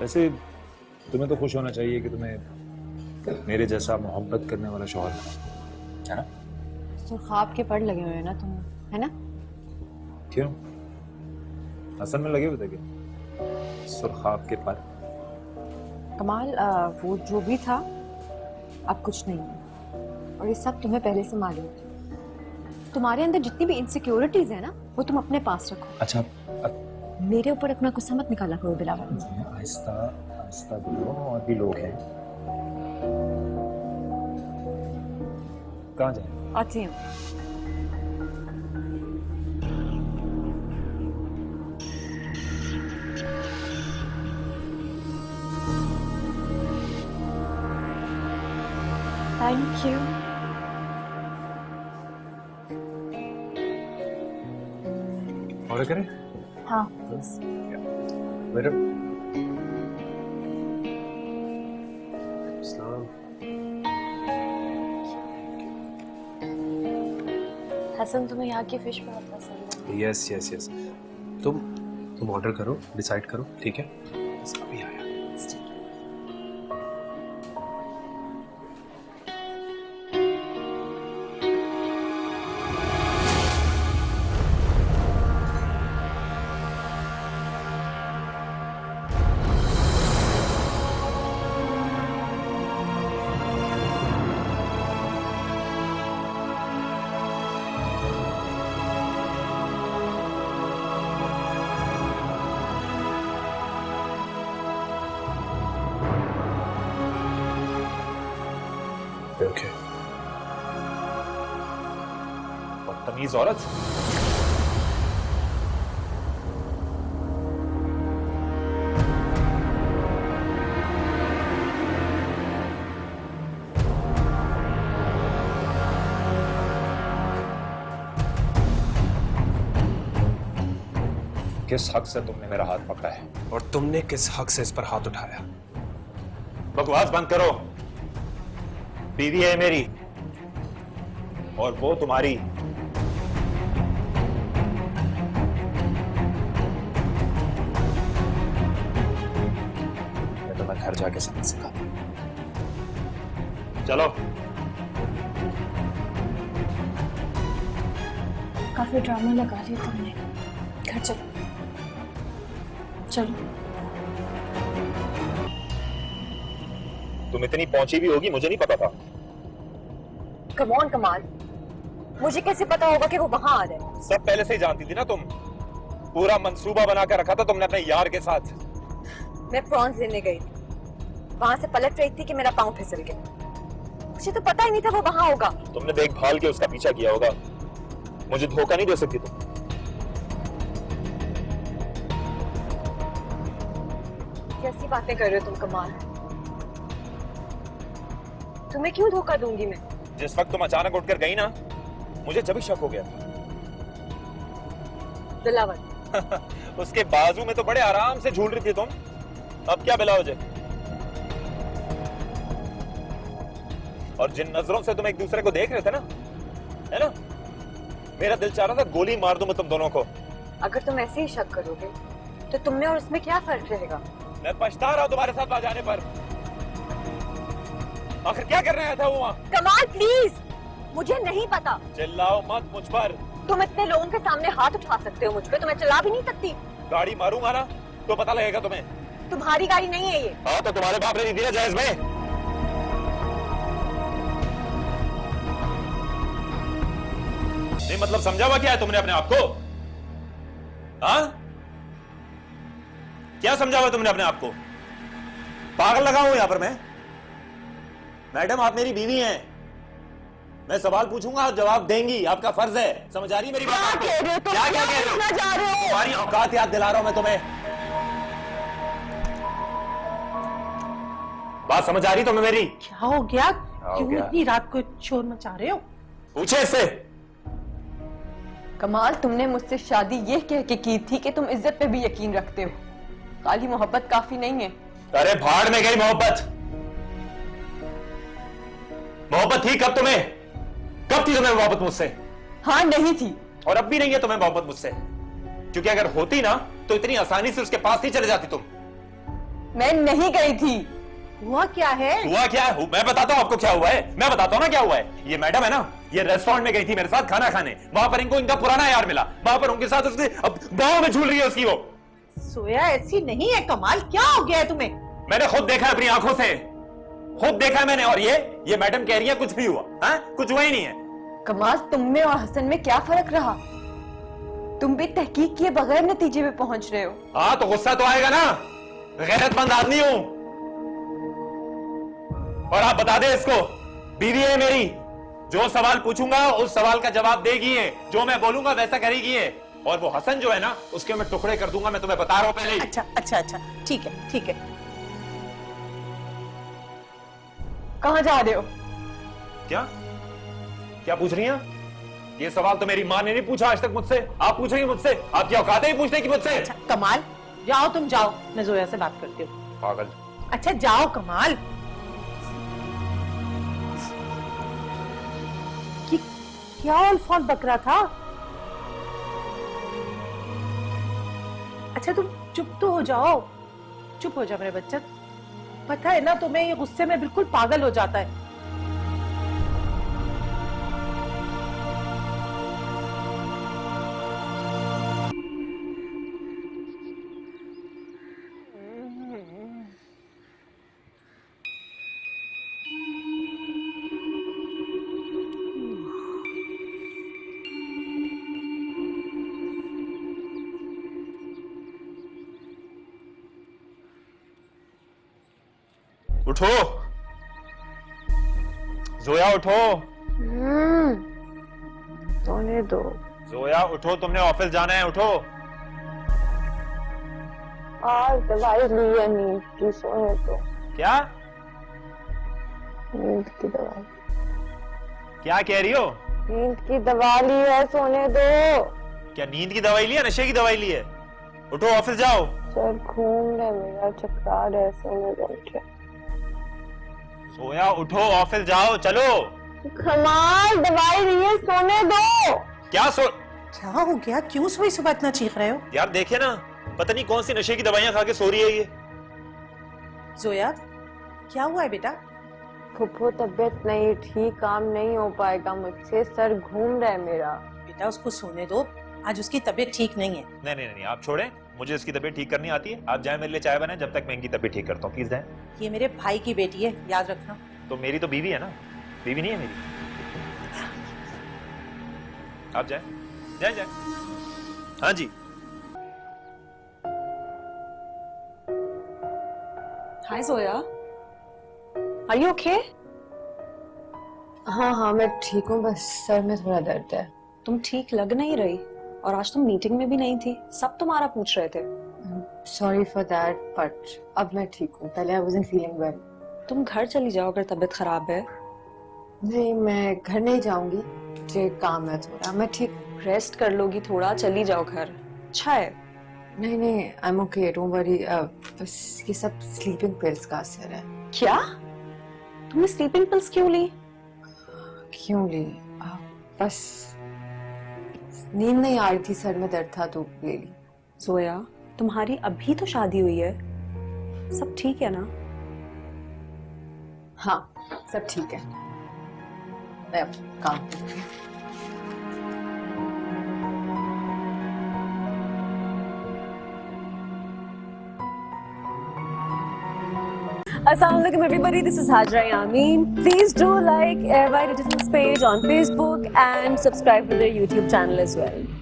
वैसे तुम्हें तो खुश होना चाहिए कि तुम्हें मेरे जैसा मोहब्बत करने वाला शौहर मिला, है ना? सुर्खाब के पड़ लगे हुए हैं ना तुम, है ना? क्यों? असल में लगे हुए थे क्या सुर्खाब के पर? कमाल, वो जो भी था अब कुछ नहीं है, और ये सब तुम्हें पहले से मालूम था। तुम्हारे अंदर जितनी भी इनसिक्योरिटीज है ना, वो तुम अपने पास रखो। अच्छा, मेरे ऊपर अपना गुस्सा मत निकाला करो बिलावल। आहिस्ता आहिस्ता बोलो, और भी लोग हैं। कहाँ जाए? आती हूँ। Thank you. ऑर्डर करें? हाँ प्लीज। वेटर। हसन, तुम्हें यहाँ की फिश बहुत पसंद है। यस यस यस, तुम ऑर्डर करो, डिसाइड करो, ठीक है? बस अभी आया। ओके। बदतमीज औरत। किस हक से तुमने मेरा हाथ पकड़ा है? और तुमने किस हक से इस पर हाथ उठाया? बकवास बंद करो। बीवी है मेरी और वो तुम्हारी। मैं तुम्हें घर जाके समझ सिखाता हूं। चलो। काफी ड्रामा लगा लिया तुमने। घर चलो। चलो। तुम इतनी पहुंची भी होगी मुझे नहीं पता था। कम ऑन कमाल, मुझे कैसे पता होगा कि वो वहां आ रहे हैं? सब पहले से ही जानती थी ना तुम। पूरा मंसूबा बनाकर रखा था तुमने अपने यार के साथ। मैं प्रॉन्स लेने गई थी, वहां से पलट रही थी कि मेरा पाँव फिसल गया। मुझे तो पता ही नहीं था वो वहां होगा। तुमने देखभाल के उसका पीछा किया होगा। मुझे धोखा नहीं दे सकती तुम। कैसी बातें कर रहे हो तुम कमाल? तुम्हें क्यों धोखा दूंगी मैं? जिस वक्त तुम अचानक उठकर गई ना, मुझे जब भी शक हो गया था। बिलावल। उसके बाजू में तो बड़े आराम से झूल रही थी तुम। अब क्या बिलावज है? और जिन नजरों से तुम एक दूसरे को देख रहे थे ना, है ना, मेरा दिल चाह रहा था गोली मार दूं मैं तुम दोनों को। अगर तुम ऐसे ही शक करोगे तो तुम में और उसमें क्या फर्क रहेगा? मैं पछता रहा हूं तुम्हारे साथ वहां जाने पर। आखिर क्या करने आया था वो वहां? कमाल प्लीज, मुझे नहीं पता। चिल्लाओ मत मुझ पर। तुम इतने लोगों के सामने हाथ उठा सकते हो मुझ पे, तो मैं चला भी नहीं सकती। गाड़ी मारूंगा ना तो पता लगेगा तुम्हें। तुम्हारी गाड़ी नहीं है ये। हाँ तो तुम्हारे बाप ने दी थी ना जहेज में। नहीं मतलब समझा हुआ क्या है तुमने अपने आप को? हाँ, क्या समझा हुआ तुमने अपने आप को? पागल लगा हूं यहां पर मैं? मैडम आप मेरी बीवी हैं, मैं सवाल पूछूंगा आप जवाब देंगी, आपका फर्ज है। समझ आ रही मेरी बात? क्या कह रहे हो तुम? क्या क्या कह रहे हो? जा रहे हो? तुम्हारी औकात याद दिला रहा हूं मैं तुम्हें। बात समझ आ रही तुम्हें मेरी? क्या हो गया? हो क्यों गया? इतनी रात को शोर मचा रहे हो? पूछे इससे। कमाल, तुमने मुझसे शादी ये कह के की थी कि तुम इज्जत पे भी यकीन रखते हो, खाली मोहब्बत काफी नहीं है। अरे भाड़ में गई मोहब्बत। मोहब्बत थी कब तुम्हें? कब थी तुम्हें मोहब्बत मुझसे? हाँ नहीं थी। और अब भी नहीं है तुम्हें मोहब्बत मुझसे, क्योंकि अगर होती ना तो इतनी आसानी से उसके पास नहीं चले जाती तुम। मैं नहीं गई थी। हुआ क्या है? हुआ क्या है? मैं बताता हूँ आपको क्या हुआ है। मैं बताता हूँ ना क्या हुआ है। ये मैडम है ना, ये रेस्टोरेंट में गई थी मेरे साथ खाना खाने। वहां पर इनको इनका पुराना यार मिला। वहां पर उनके साथ उसने अब बाहों में झूल रही है उसकी वो। सोया ऐसी नहीं है कमाल, क्या हो गया है तुम्हें? मैंने खुद देखा है अपनी आंखों से, खुद देखा है मैंने। और ये मैडम कह रही है कुछ भी हुआ। हाँ, कुछ हुआ ही नहीं है। कमाल, तुम में और हसन में क्या फर्क रहा? तुम भी तहकीक किए बगैर नतीजे पे पहुंच रहे हो। हाँ तो गुस्सा तो आएगा ना, गैरतमंद आदमी हूं। और आप बता दे इसको, बीवी है मेरी, जो सवाल पूछूंगा उस सवाल का जवाब देगी है, जो मैं बोलूंगा वैसा करेगी है। और वो हसन जो है ना, उसके मैं टुकड़े कर दूंगा, मैं तुम्हें बता रहा हूं पहले ही। अच्छा अच्छा अच्छा, ठीक है ठीक है। कहाँ जा रहे हो? क्या क्या पूछ रही हैं? ये सवाल तो मेरी माँ ने नहीं पूछा आज तक मुझसे, आप पूछ रही हैं मुझसे। आपकी औकात है पूछने की मुझसे? अच्छा कमाल, जाओ तुम जाओ, मैं जोया से बात करती हूँ। पागल। अच्छा जाओ कमाल। क्या अल्फान बकरा था? अच्छा तुम चुप तो हो जाओ, चुप हो जाओ मेरे बच्चा। पता है ना तुम्हें, ये गुस्से में बिल्कुल पागल हो जाता है। उठो जोया, उठो। सोने दो। जोया उठो, तुमने ऑफिस जाना है, उठो। आज दवाई ली है नींद की, सोने दो। क्या नींद की दवाई। क्या कह रही हो? नींद की दवा ली है, सोने दो। क्या नींद की दवाई ली है, नशे की दवाई ली है? उठो, ऑफिस जाओ। सर घूम रहा है मेरा, चक्कर है, सोने दो। उठे। सोया उठो, ऑफिस जाओ, चलो। कमाल, दवाई ली है, सोने दो। क्या क्या हो गया? क्यों सोई सुबह इतना चीख रहे हो? यार देखे ना, पता नहीं कौन सी नशे की दवाइयां खा के सो रही है ये। जोया क्या हुआ है बेटा? फुफ्फो तबीयत नहीं ठीक, काम नहीं हो पाएगा मुझसे, सर घूम रहा है मेरा। बेटा उसको सोने दो, आज उसकी तबीयत ठीक नहीं है। नहीं नहीं नहीं, आप छोड़ें, मुझे इसकी तबीयत ठीक करनी आती है। आप जाए मेरे लिए चाय बनाए, जब तक मैं इनकी तबीयत ठीक करता हूँ। प्लीज जाए। ये मेरे भाई की बेटी है, याद रखना। तो मेरी तो बीवी है ना, बीवी नहीं है मेरी। आप जाए जाए जाए। हाँ जी। हाय सोया, आर यू ओके? हाँ हाँ मैं ठीक हूँ, बस सर में थोड़ा दर्द है। तुम ठीक लग नहीं रही, और आज तुम मीटिंग में भी नहीं थी, सब तुम्हारा पूछ रहे थे। सॉरी फॉर दैट, बट अब मैं ठीक हूँ। पहले आई वाज़न्ट फीलिंग वेल। तुम घर चली जाओ अगर तबीयत खराब है। नहीं, मैं घर नहीं जाऊंगी, मुझे काम है थोड़ा, मैं ठीक। रेस्ट कर लोगी थोड़ा, चली जाओ घर, अच्छा है। नहीं नहीं, I am okay, don't worry. बस ये सब स्लीपिंग पिल्स का असर है। क्या? तुमने स्लीपिंग पिल्स क्यों ली? क्यों ली? बस नींद नहीं आ रही थी, सर में दर्द था तो ले ली। जोया, तुम्हारी अभी तो शादी हुई है, सब ठीक है ना? हाँ सब ठीक है, मैं अब काम करती हूँ। Assalamualaikum everybody, this is Hajra Yamin. Please do like Airby Digital's page on Facebook and subscribe to their YouTube channel as well.